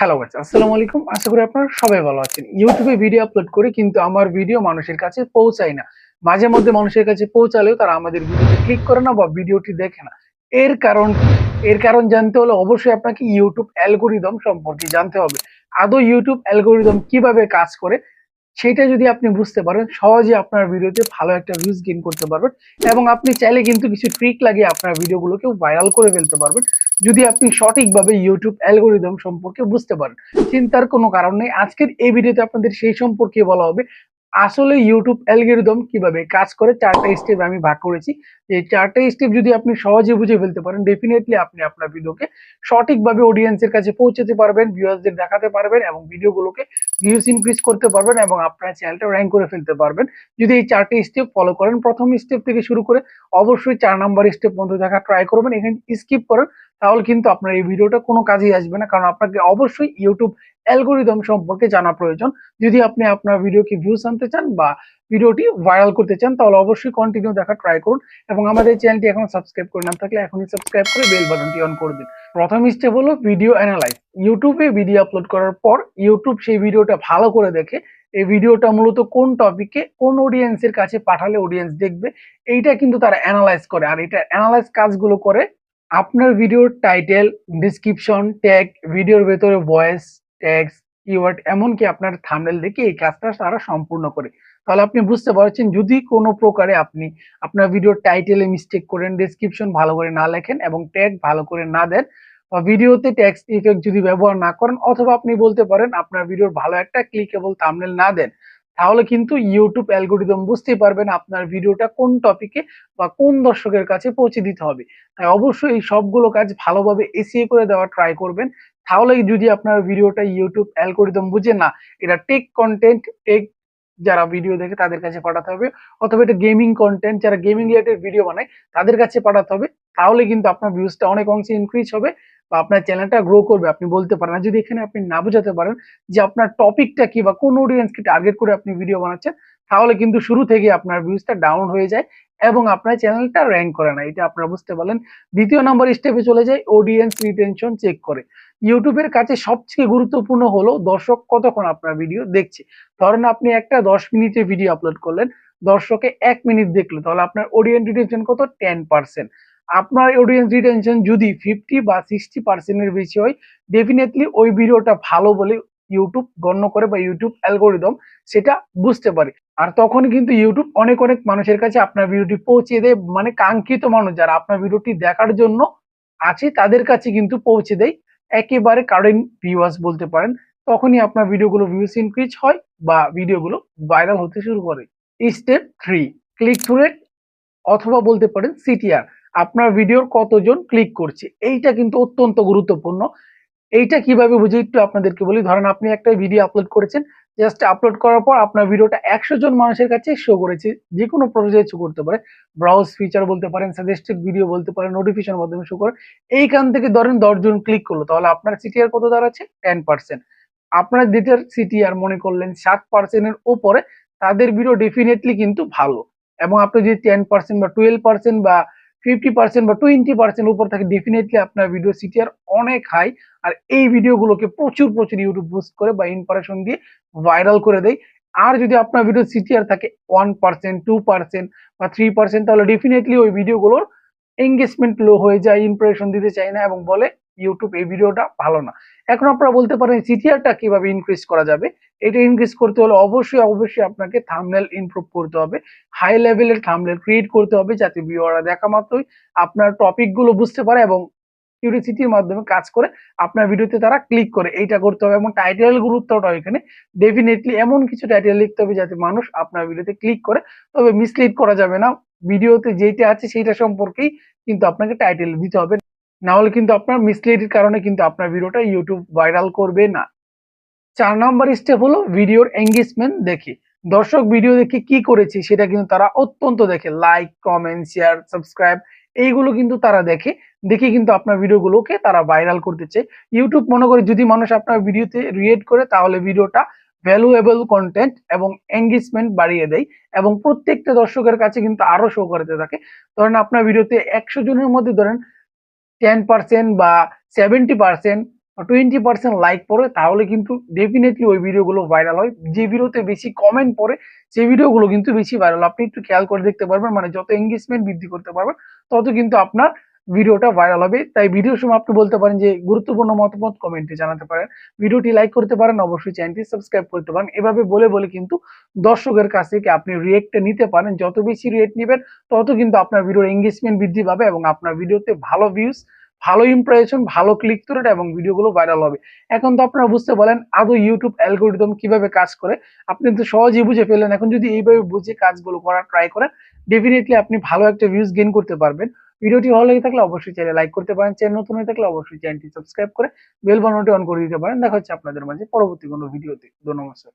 Hello guys, আসসালামু আলাইকুম। আশা করি আপনারা সবাই ভালো আছেন। ইউটিউবে ভিডিও আপলোড করি কিন্তু আমার ভিডিও মানুষের কাছে পৌঁছায় না। মাঝে মধ্যে মানুষের কাছে পৌঁছালেও তারা আমাদের ভিডিওতে ক্লিক করে না বা ভিডিওটি দেখে না। এর কারণ কি? এর কারণ জানতে হলে অবশ্যই আপনাকে ইউটিউব অ্যালগরিদম সম্পর্কে জানতে হবে। আদৌ ইউটিউব অ্যালগরিদম কিভাবে কাজ করে সেটা যদি আপনি বুঝতে পারেন, সহজে আপনার ভিডিওতে ভালো একটা ভিউজ গেইন করতে পারবেন এবং আপনি চাইলে কিন্তু কিছু ট্রিক লাগিয়ে আপনার ভিডিওগুলোকেও ভাইরাল করে ফেলতে পারবেন যদি আপনি সঠিকভাবে ইউটিউব অ্যালগরিদম সম্পর্কে বুঝতে পারেন। চিন্তার কোনো কারণ নেই। আজকের এই ভিডিওতে আপনাদের সেই সম্পর্কে বলা হবে। আসলে ইউটিউব অ্যালগরিদম কিভাবে কাজ করে ৪ টা স্টেপ আমি ভাগ করেছি। এই ৪ টা স্টেপ যদি আপনি সহজে বুঝে ফেলতে পারেন, ডেফিনিটলি আপনি আপনার ভিডিওকে সঠিকভাবে অডিয়েন্সের কাছে পৌঁছাতে পারবেন, ভিউয়ার্সদের দেখাতে পারবেন এবং ভিডিওগুলোকে ভিউজ ইনক্রিজ করতে পারবেন এবং আপনার চ্যানেলটা র‍্যাঙ্ক করে ফেলতে পারবেন যদি এই ৪ টি স্টেপ ফলো করেন। প্রথম স্টেপ থেকে শুরু করে অবশ্যই ৪ নাম্বার স্টেপ পর্যন্ত দেখা ট্রাই করবেন। এখানে স্কিপ করেন তাহলে কিন্তু আপনার এই ভিডিওটা কোনো কাজেই আসবে না, কারণ আপনাকে অবশ্যই ইউটিউব অ্যালগরিদম সম্পর্কে জানা প্রয়োজন। যদি আপনি আপনার ভিডিওকে ভিউজ আনতে চান বা ভিডিওটি ভাইরাল করতে চান তাহলে অবশ্যই কন্টিনিউ দেখা ট্রাই করুন এবং আমাদের চ্যানেলটি এখনো সাবস্ক্রাইব করে না থাকলে এখনই সাবস্ক্রাইব করে বেল বাটনটি অন করে দিন। প্রথম স্টেপ হলো ভিডিও অ্যানালাইজ। ইউটিউবে ভিডিও আপলোড করার পর ইউটিউব সেই ভিডিওটা ভালো করে দেখে এই ভিডিওটা মূলত কোন টপিকে কোন অডিয়েন্সের কাছে পাঠালে অডিয়েন্স দেখবে এইটা কিন্তু তারা অ্যানালাইজ করে। আর এটা অ্যানালাইজ কাজগুলো করে আপনার ভিডিওর টাইটেল, ডেসক্রিপশন, ট্যাগ, ভিডিওর ভেতরে ভয়েস, ট্যাগস, কিওয়ার্ড এমনকি আপনার থাম্বনেল দেখে এই কাজটা তারা সম্পূর্ণ করে। তাহলে আপনি বুঝতে পারছেন যদি কোনো প্রকারে আপনি আপনার ভিডিওর টাইটেলে মিস্টেক করেন, ডেসক্রিপশন ভালো করে না লেখেন এবং ট্যাগ ভালো করে না দেন বা ভিডিওতে টেক্সট ইফেক্ট যদি ব্যবহার না করেন অথবা আপনি বলতে পারেন আপনার ভিডিওর ভালো একটা ক্লিকেবল থাম্বনেল না দেন, তাহলে কিন্তু ইউটিউব অ্যালগরিদম বুঝতে পারবেন আপনার ভিডিওটা কোন টপিকে বা কোন দর্শকের কাছে পৌঁছে দিতে হবে। তাই অবশ্যই এই সবগুলো কাজ ভালোভাবে এসিও করে দেওয়ার ট্রাই করবেন। তাহলে যদি আপনার ভিডিওটা ইউটিউব অ্যালগরিদম বুঝে না এটা টেক কন্টেন্ট, টেক যারা ভিডিও দেখে তাদের কাছে পাঠাতে হবে অথবা এটা গেমিং কন্টেন্ট যারা গেমিং রিলেটেড ভিডিও বানায় তাদের কাছে পাঠাতে হবে, তাহলে কিন্তু আপনার ভিউজটা অনেক অংশে ইনক্রিজ হবে বা আপনার চ্যানেলটা গ্রো করবে। আপনি বলতে পারেন আর যদি এখানে আপনি না বোঝাতে পারেন যে আপনার টপিকটা কি বা কোন অডিয়েন্সকে টার্গেট করে আপনি ভিডিও বানাচ্ছেন, তাহলে কিন্তু শুরু থেকে আপনার ভিউজটা ডাউন হয়ে যায় এবং আপনার চ্যানেলটা র‍্যাঙ্ক করে না। এটা আপনারা বুঝতে পারলেন। দ্বিতীয় নম্বর স্টেপে চলে যায় অডিয়েন্স রিটেনশন চেক করে। ইউটিউবের কাছে সবচেয়ে গুরুত্বপূর্ণ হলো দর্শক কতক্ষণ আপনার ভিডিও দেখছে। ধরেন আপনি একটা ১০ মিনিটের ভিডিও আপলোড করলেন, দর্শকে ১ মিনিট দেখলো, তাহলে আপনার অডিয়েন্স রিটেনশন কত? 10%। আপনার অডিয়েন্স রিটেনশন যদি 50 বা 60% এর বেশি হয়, ডেফিনিটলি ওই ভিডিওটা ভালো বলে ইউটিউব গণ্য করে বা ইউটিউব অ্যালগরিদম সেটা বুঝতে পারে। আর তখন কিন্তু ইউটিউব অনেক অনেক মানুষের কাছে আপনার ভিডিওটি পৌঁছে দেয়, মানে কাঙ্ক্ষিত মানুষ যারা আপনার ভিডিওটি দেখার জন্য আছে তাদের কাছে কিন্তু পৌঁছে দেয়। একেবারে কারেন্ট ভিউয়ার্স বলতে পারেন। তখনই আপনার ভিডিওগুলো ভিউজ ইনক্রিজ হয় বা ভিডিওগুলো ভাইরাল হতে শুরু করে। স্টেপ 3, ক্লিক থ্রু রেট অথবা বলতে পারেন সিটিআর। আপনার ভিডিওর কতজন ক্লিক করছে এইটা কিন্তু অত্যন্ত গুরুত্বপূর্ণ। এইটা কিভাবে বুঝি একটু আপনাদেরকে বলি। ধরেন আপনি একটা ভিডিও আপলোড করেছেন, জাস্ট আপলোড করার পর আপনার ভিডিওটা ১০০ জন মানুষের কাছে শো করেছে। যেকোনো পর্যায়ে শো করতে পারে। ব্রাউজ ফিচার বলতে পারেন, সাজেস্টেড ভিডিও বলতে পারেন, নোটিফিকেশন মাধ্যমে শো করে। এইখান থেকে ধরেন ১০ জন ক্লিক করলো, তাহলে আপনার সিটিআর কত দাঁড়াচ্ছে? 10%। আপনার যেটার সিটিআর মনে করলেন ৭% এর উপরে, তাদের ভিডিও ডেফিনিটলি কিন্তু ভালো। এবং আপনি যদি 10% বা 12% বা 50% বা 20% উপর থাকে, ডেফিনিটলি আপনার ভিডিও সিটিআর অনেক হাই। আর এই ভিডিওগুলোকে প্রচুর প্রচুর ইউটিউব বুস্ট করে বা ইমপ্রেশন দিয়ে ভাইরাল করে দেয়। আর যদি আপনার ভিডিও সিটিআর থাকে 1%, 2% বা 3%, তাহলে ডেফিনিটলি ওই ভিডিওগুলোর এঙ্গেজমেন্ট লো হয়ে যায়, ইমপ্রেশন দিতে চায় না এবং বলে ইউটিউব এই ভিডিওটা ভালো না। এখন আপনারা বলতে পারেন সিটিআরটা কিভাবে ইনক্রিজ করা যাবে? এটা ইনক্রিজ করতে হলে অবশ্যই আপনাকে থাম্বনেল ইমপ্রুভ করতে হবে। হাই লেভেলের থাম্বনেল ক্রিয়েট করতে হবে যাতে ভিউয়াররা দেখা মাত্রই আপনার টপিক গুলো বুঝতে পারে এবং কিউরিওসিটির মাধ্যমে কাজ করে আপনার ভিডিওতে তারা ক্লিক করে। এইটা করতে হবে এবং টাইটেল গুরুত্বটা এখানে ডেফিনিটলি এমন কিছু টাইটেল লিখতে হবে যাতে মানুষ আপনার ভিডিওতে ক্লিক করে। তবে মিসলিড করা যাবে না। ভিডিওতে যেটা আছে সেইটা সম্পর্কেই কিন্তু আপনাকে টাইটেল দিতে হবে। না হলে কিন্তু আপনার মিসলিডের কারণে কিন্তু আপনার ভিডিওটা ইউটিউব ভাইরাল করবে না। ৪ নাম্বার স্টেপ হলো ভিডিওর এঙ্গেজমেন্ট দেখে। দর্শক ভিডিও দেখে কি করেছে সেটা কিন্তু তারা অত্যন্ত দেখে। লাইক, কমেন্ট, শেয়ার, সাবস্ক্রাইব এইগুলো কিন্তু তারা দেখে। দেখে কিন্তু আপনার ভিডিওগুলোকে তারা ভাইরাল করতে চায়। ইউটিউব মনে করে যদি মানুষ আপনার ভিডিওতে রিয়েক্ট করে তাহলে ভিডিওটা ভ্যালুয়েবল কনটেন্ট এবং এঙ্গেজমেন্ট বাড়িয়ে দেয় এবং প্রত্যেকটা দর্শকের কাছে কিন্তু আরো শো করতে থাকে। ধরেন আপনার ভিডিওতে ১০০ জনের মধ্যে ধরেন 10% বা 70% 20% লাইক পড়ে, তাহলে কিন্তু ডেফিনেটলি ওই ভিডিওগুলো ভাইরাল হয়। যে ভিডিওতে বেশি কমেন্ট পড়ে সেই ভিডিওগুলো কিন্তু বেশি ভাইরাল। আপনি একটু খেয়াল করে দেখতে পারবেন, মানে যত এঙ্গেজমেন্ট বৃদ্ধি করতে পারবেন তত কিন্তু আপনার ভিডিওটা ভাইরাল হবে। তাই ভিডিওর সময় আপনি বলতে পারেন যে গুরুত্বপূর্ণ মতামত কমেন্টে জানাতে পারেন, ভিডিওটি লাইক করতে পারেন, অবশ্যই চ্যানেলটি সাবস্ক্রাইব করতে পারেন। এভাবে বলে বলে কিন্তু দর্শকের কাছ থেকে আপনি রিয়েক্টটা নিতে পারেন। যত বেশি রিয়েক্ট নিবেন তত কিন্তু আপনার ভিডিওর এঙ্গেজমেন্ট বৃদ্ধি পাবে এবং আপনার ভিডিওতে ভালো ভিউজ, ভালো ইমপ্রেশন, ভালো ক্লিক থ্রু রেট এবং ভিডিওগুলো ভাইরাল হবে। এখন তো আপনারা বুঝতে বলেন আদৌ ইউটিউব অ্যালগরিদম কিভাবে কাজ করে, আপনি তো সহজেই বুঝে ফেললেন। এখন যদি এইভাবে বুঝে কাজগুলো করার ট্রাই করেন, ডেফিনেটলি আপনি ভালো একটা ভিউজ গেইন করতে পারবেন। ভিডিওটি ভালো লেগে থাকলে অবশ্যই চ্যানেল লাইক করতে পারেন, চ্যানেল নতুন হয়ে থাকলে অবশ্যই চ্যানেলটি সাবস্ক্রাইব করে বেল বাটনটি অন করে দিতে পারেন। দেখা হচ্ছে আপনাদের মাঝে পরবর্তী কোনো ভিডিওতে। ধন্যবাদ স্যার।